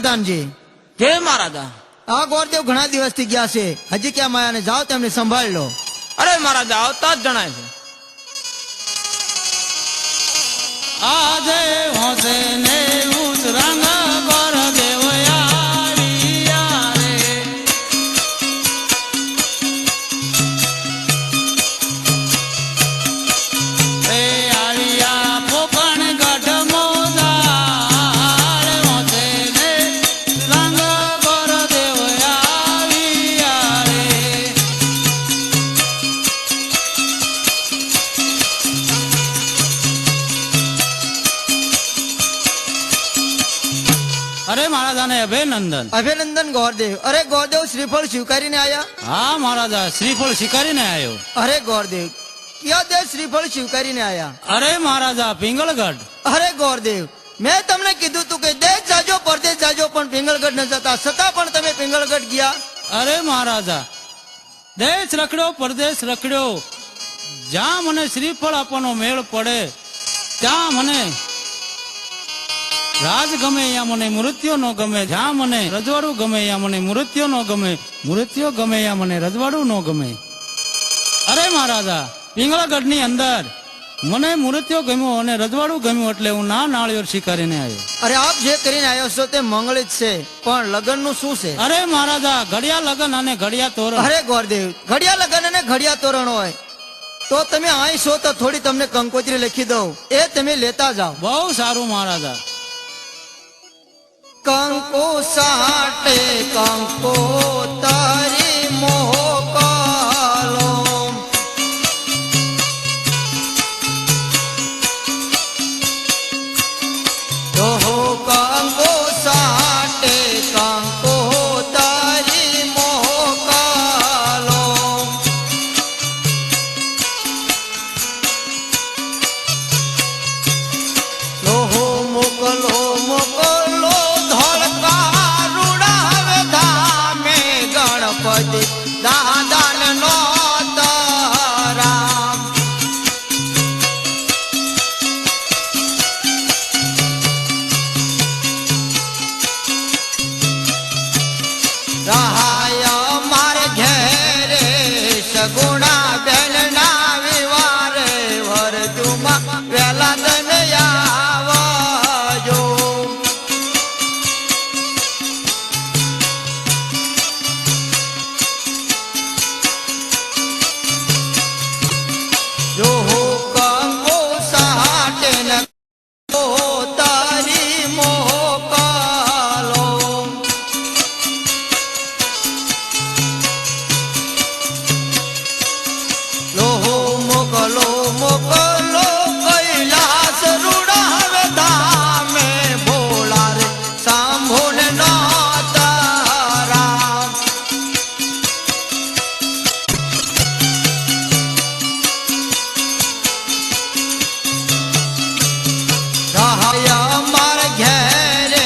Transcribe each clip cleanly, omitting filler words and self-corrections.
પ્રધાનજી જય મહારાજા। આ ગોરદેવ ઘણા દિવસથી ગયા છે, હજી ક્યાં માયાને જાઓ તેમને સંભાળી લો। અરે મહારાજા આવતા જ જણાય છે। આજે હોશે ને ઉતરંગ પર દેવયા રે એ આલિયા પોપણ ગઢ મોદાળ હોશે ને રંગ પર દેવયા રે અરે મહારાજાને અભિનંદન। અભિનંદન ગોરદેવ। અરે ગોરદેવ શ્રીફળ સ્વીકારીને આયા? હા મહારાજા શ્રીફળ સ્વીકારીને આવ્યો। અરે ગોરદેવ કયો દેવ શ્રીફળ સ્વીકારીને આયા? અરે મહારાજા પિંગળગઢ। અરે ગોરદેવ મેં તમને કીધું તું કે દેશ જાજો પરદેશ જાજો પણ પિંગળગઢ ન જતા, છતાં પણ તમે પિંગળગઢ ગયા। અરે મહારાજા દેશ રખડ્યો પરદેશ રખડ્યો, જ્યાં મને શ્રીફળ આપવાનો મેળ પડે ત્યાં મને રાજ ગમે અહીંયા મને મૃત્યુ ન ગમે, જ્યાં મને રજવાડું ગમે અહીંયા મને મૃત્યુ ન ગમે, મૃત્યુ ગમે અહીંયા મને રજવાડું ન ગમે। અરે મહારાજા પિંગળગઢની અંદર મને મૃત્યુ ગમ્યું અને રજવાડું ગમ્યું એટલે હું ના નાળિયેર સ્વીકારીને આવ્યો। અરે આપ જે કરીને આવ્યો છો તે મંગળ જ છે, પણ લગ્ન નું શું છે? અરે મહારાજા ઘડિયા લગન અને ઘડિયા તોરણ। અરે ગોરદેવ ઘડિયા લગ્ન અને ઘડિયા તોરણ હોય તો તમે અહીં છો તો થોડી તમને કંકોત્રી લખી દઉં, એ તમે લેતા જાઓ। બહુ સારું મહારાજા। કંકો સાટે કંકો તારી મોકલો, ઓહો કંકો સાટે કંકો તારી મોકલો, ઓહો મોકલો મોકલો દાદાન નો તરામ, રહાય મારે ઘેરે સગુણા બેન ના વિવારે વરજુમાં વેલા તને આવજો। જો હો કંકો સાટે ન કો તારી મોકલો, લોહો મોકલો મોકલો કૈલાસ રૂડા ધામે ભોળા રે સાંભોળ નો તારામ, રહાય માર ઘેરે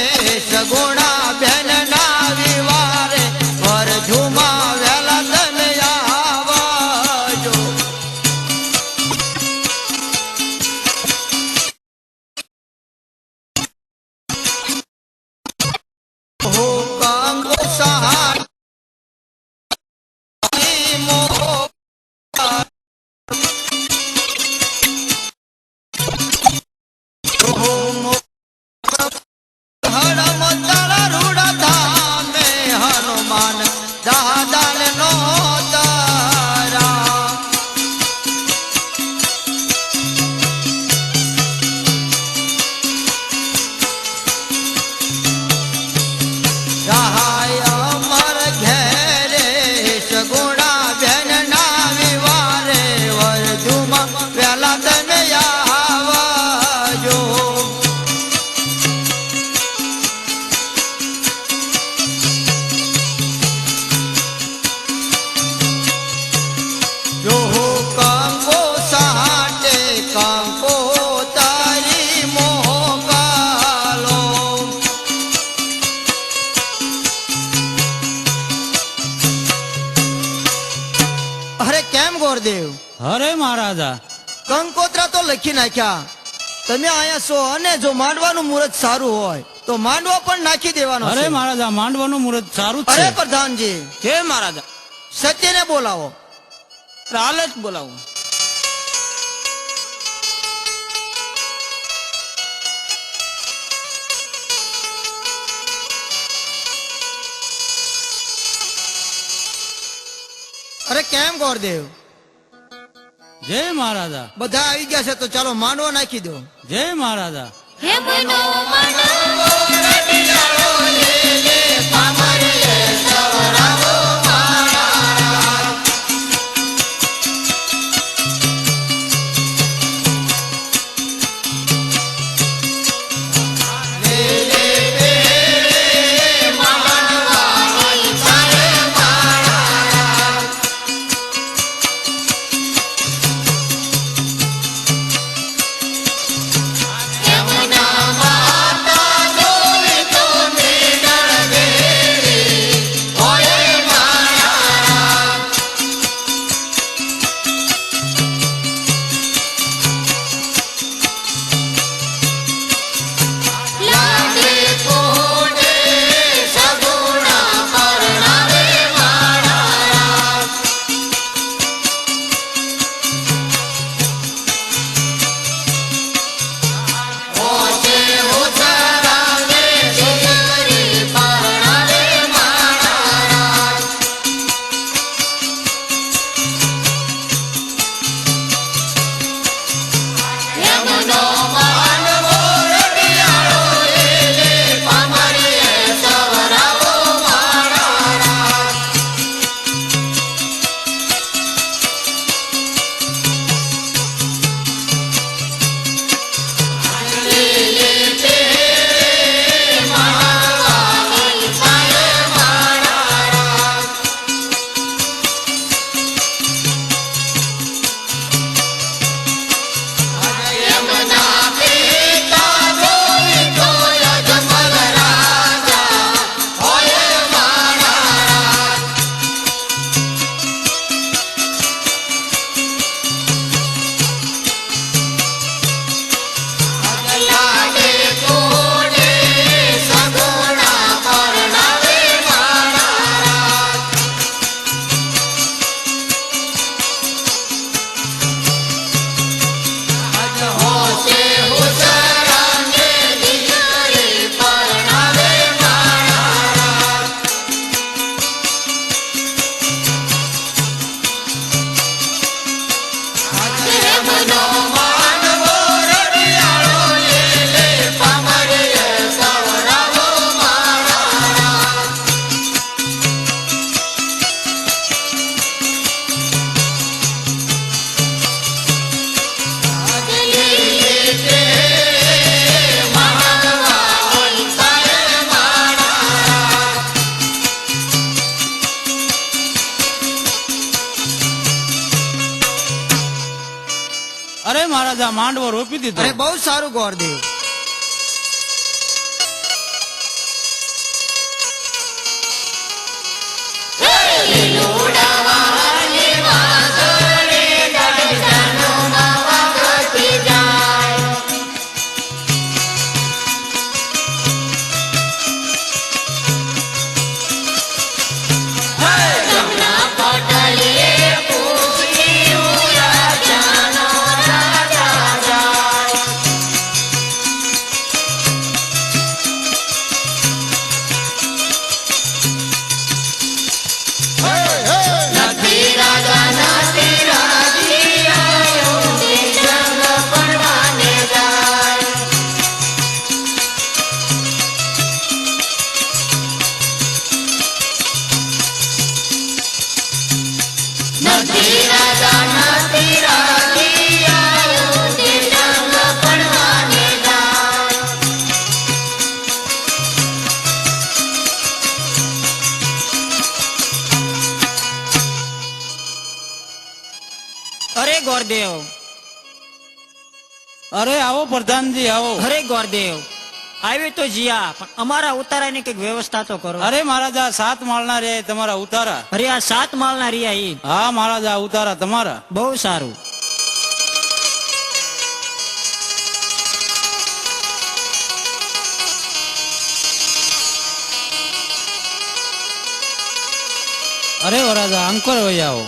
સગુણા બેન ના વિવારે વરજુમાં વેલા તને આવજો। હો કંકો સાટી મોકલો, હનુમાન દાદાન નો તારા, રહાય અમર ઘેરે સગુણા બેન ના વિવારે વરજુમાં વેલા તને આવજો। જો હો કંકો સાટે કંકો તારી મોકલો, અરે કેમ ગોરદેવ? અરે મહારાજા કંકોત્રા તો લખી નાખ્યા, તમે આયા છો અને જો માંડવાનું મુહૂર્ત સારું હોય તો માંડવો પણ નાખી દેવાનો અરે છે. મહારાજ આ માંડવાનું મુહૂર્ત સારું જ અરે છે પ્રધાનજી, જય મહારાજા. સત્યને બોલાવો. હાલ જ બોલાવું. અરે કેમ ગોરદેવ, જય મહારાજા, બધા આવી ગયા છે તો ચાલો માંડવો નાખી દો. જય મહારાજા. અરે મહારાજા માંડવો રોપી દીધો. અરે બહુ સારું ગોરદેવ. અરે ગોરદેવ, અરે આવો પ્રધાનજી આવો. અરે ગોરદેવ, આવી તો જીયા, પણ અમારા ઉતારાની કઈક વ્યવસ્થા તો કરો. અરે મહારાજા 7 માળના રે તમારા ઉતારા. અરે આ 7 માળના રિયા ઈ. હા મહારાજા ઉતારા તમારા. બહુ સારું. અરે વરાજા અંકોર વહી આવો.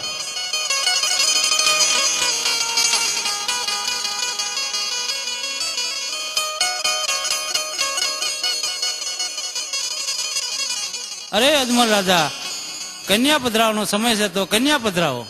અરે અજમલ રાજા, કન્યા પધરાવવાનો સમય છે તો કન્યા પધરાવો.